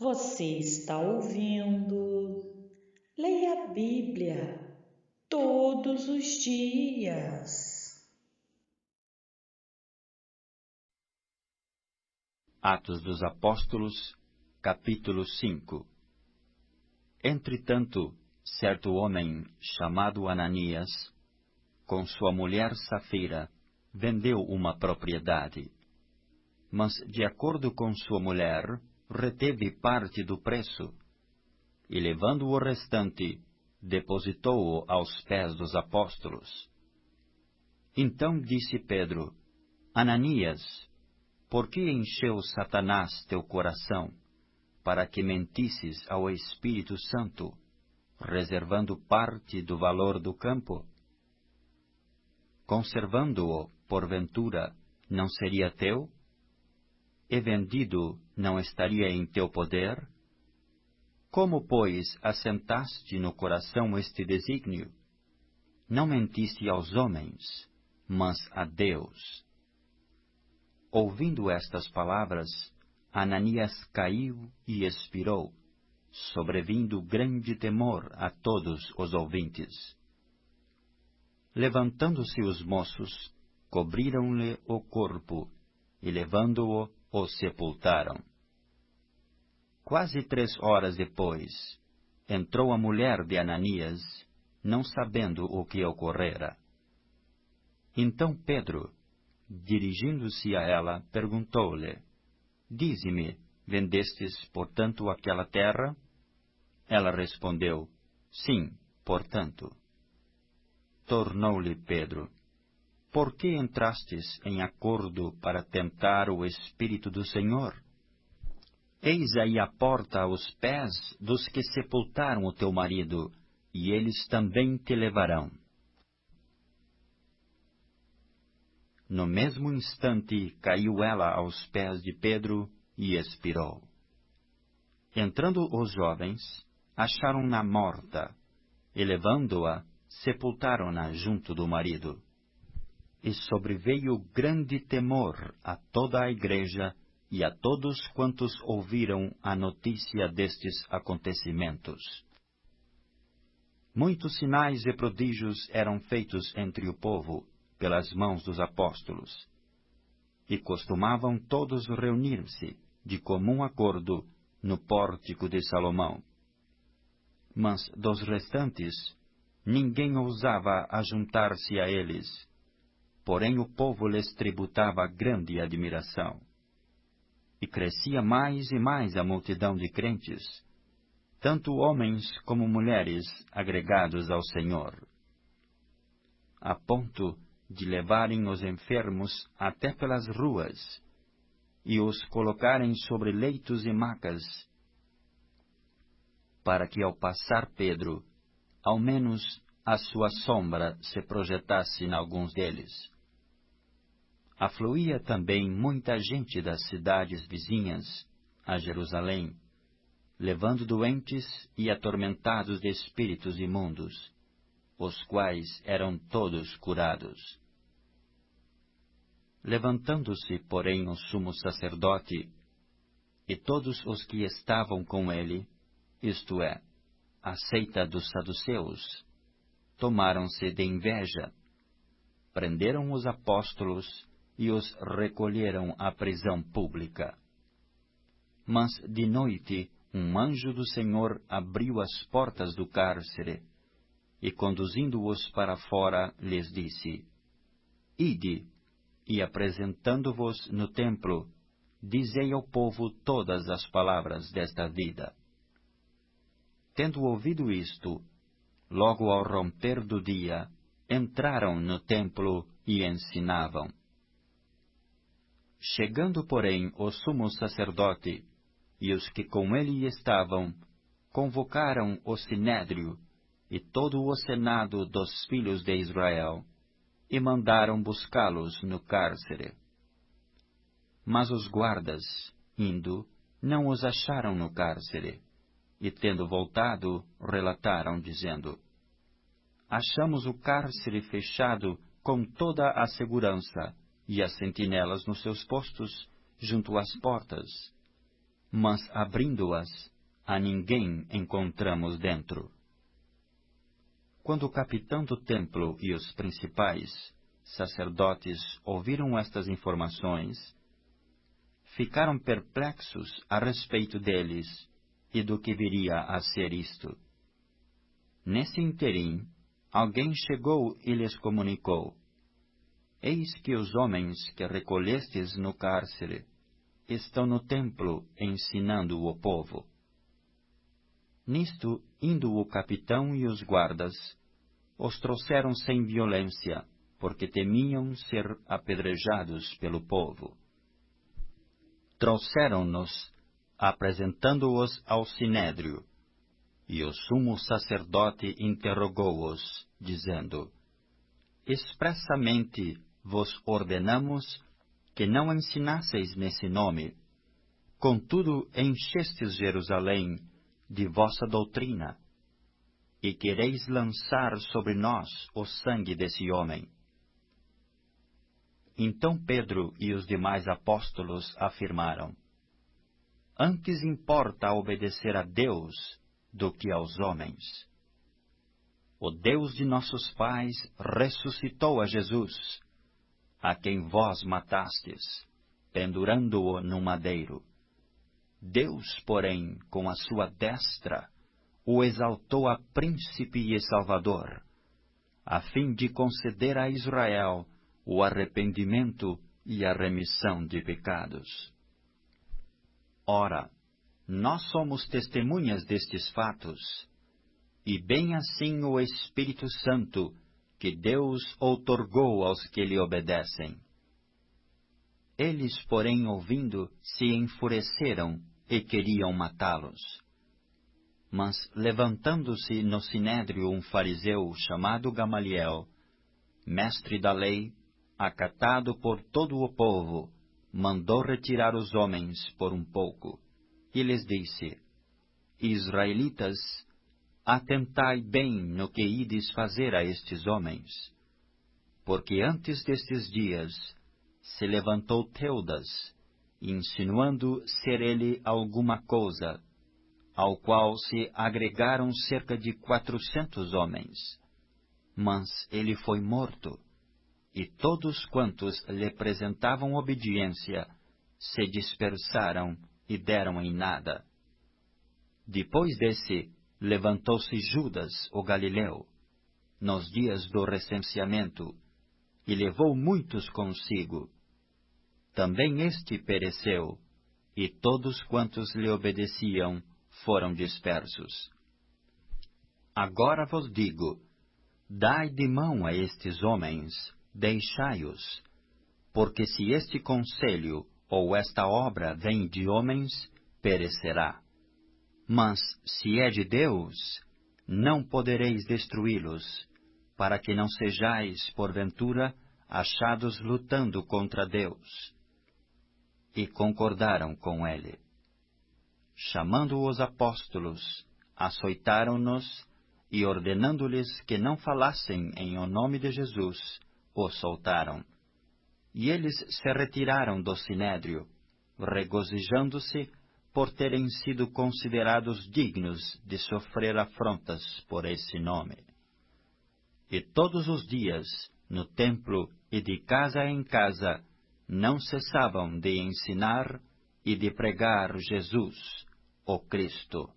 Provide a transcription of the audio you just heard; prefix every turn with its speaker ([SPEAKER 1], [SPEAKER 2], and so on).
[SPEAKER 1] Você está ouvindo? Leia a Bíblia todos os dias.
[SPEAKER 2] Atos dos Apóstolos, capítulo 5. Entretanto, certo homem, chamado Ananias, com sua mulher Safira, vendeu uma propriedade. Mas, de acordo com sua mulher, reteve parte do preço, e levando o restante, depositou-o aos pés dos apóstolos. Então disse Pedro: Ananias, por que encheu Satanás teu coração, para que mentisses ao Espírito Santo, reservando parte do valor do campo? Conservando-o, porventura, não seria teu? E vendido, não estaria em teu poder? Como, pois, assentaste no coração este desígnio? Não mentiste aos homens, mas a Deus. Ouvindo estas palavras, Ananias caiu e expirou, sobrevindo grande temor a todos os ouvintes. Levantando-se os moços, cobriram-lhe o corpo, e levando-o, o sepultaram. Quase 3 horas depois, entrou a mulher de Ananias, não sabendo o que ocorrera. Então Pedro, dirigindo-se a ela, perguntou-lhe: Dize-me, vendestes, portanto, aquela terra? Ela respondeu: Sim, portanto. Tornou-lhe Pedro: Por que entrastes em acordo para tentar o Espírito do Senhor? Eis aí a porta aos pés dos que sepultaram o teu marido, e eles também te levarão. No mesmo instante caiu ela aos pés de Pedro e expirou. Entrando os jovens, acharam-na morta, e levando-a, sepultaram-na junto do marido. E sobreveio grande temor a toda a igreja e a todos quantos ouviram a notícia destes acontecimentos. Muitos sinais e prodígios eram feitos entre o povo, pelas mãos dos apóstolos. E costumavam todos reunir-se, de comum acordo, no pórtico de Salomão. Mas dos restantes, ninguém ousava ajuntar-se a eles, porém o povo lhes tributava grande admiração. E crescia mais e mais a multidão de crentes, tanto homens como mulheres agregados ao Senhor, a ponto de levarem os enfermos até pelas ruas, e os colocarem sobre leitos e macas, para que ao passar Pedro, ao menos a sua sombra se projetasse em alguns deles. Afluía também muita gente das cidades vizinhas a Jerusalém, levando doentes e atormentados de espíritos imundos, os quais eram todos curados. Levantando-se, porém, o sumo sacerdote e todos os que estavam com ele, isto é, a seita dos saduceus, tomaram-se de inveja, prenderam os apóstolos e os recolheram à prisão pública. Mas de noite um anjo do Senhor abriu as portas do cárcere, e conduzindo-os para fora, lhes disse: Ide, e apresentando-vos no templo, dizei ao povo todas as palavras desta vida. Tendo ouvido isto, logo ao romper do dia, entraram no templo e ensinavam. Chegando, porém, o sumo sacerdote e os que com ele estavam, convocaram o sinédrio e todo o senado dos filhos de Israel, e mandaram buscá-los no cárcere. Mas os guardas, indo, não os acharam no cárcere, e tendo voltado, relataram, dizendo: Achamos o cárcere fechado com toda a segurança, e as sentinelas nos seus postos, junto às portas. mas abrindo-as, a ninguém encontramos dentro. Quando o capitão do templo e os principais sacerdotes ouviram estas informações, ficaram perplexos a respeito deles e do que viria a ser isto. Nesse interim, alguém chegou e lhes comunicou: Eis que os homens que recolhestes no cárcere estão no templo ensinando o povo. Nisto, indo o capitão e os guardas, os trouxeram sem violência, porque temiam ser apedrejados pelo povo. Trouxeram-nos, apresentando-os ao sinédrio, e o sumo sacerdote interrogou-os, dizendo: Expressamente vos ordenamos que não ensinasseis nesse nome. Contudo, enchestes Jerusalém de vossa doutrina, e quereis lançar sobre nós o sangue desse homem. Então Pedro e os demais apóstolos afirmaram: Antes importa obedecer a Deus do que aos homens. O Deus de nossos pais ressuscitou a Jesus, a quem vós matastes, pendurando-o no madeiro. Deus, porém, com a sua destra, o exaltou a príncipe e salvador, a fim de conceder a Israel o arrependimento e a remissão de pecados. Ora, nós somos testemunhas destes fatos, e bem assim o Espírito Santo, que Deus outorgou aos que lhe obedecem. Eles, porém, ouvindo, se enfureceram e queriam matá-los. Mas, levantando-se no sinédrio um fariseu chamado Gamaliel, mestre da lei, acatado por todo o povo, mandou retirar os homens por um pouco, e lhes disse: Israelitas, atentai bem no que ides fazer a estes homens, porque antes destes dias se levantou Teudas, insinuando ser ele alguma coisa, ao qual se agregaram cerca de 400 homens. Mas ele foi morto, e todos quantos lhe apresentavam obediência se dispersaram e deram em nada. Depois desse, levantou-se Judas, o Galileu, nos dias do recenseamento, e levou muitos consigo. Também este pereceu, e todos quantos lhe obedeciam foram dispersos. Agora vos digo: dai de mão a estes homens, deixai-os, porque se este conselho ou esta obra vem de homens, perecerá. Mas, se é de Deus, não podereis destruí-los, para que não sejais, porventura, achados lutando contra Deus. E concordaram com ele. Chamando os apóstolos, açoitaram-nos e, ordenando-lhes que não falassem em o nome de Jesus, os soltaram. E eles se retiraram do sinédrio, regozijando-se por terem sido considerados dignos de sofrer afrontas por esse nome. E todos os dias, no templo e de casa em casa, não cessavam de ensinar e de pregar Jesus, o Cristo.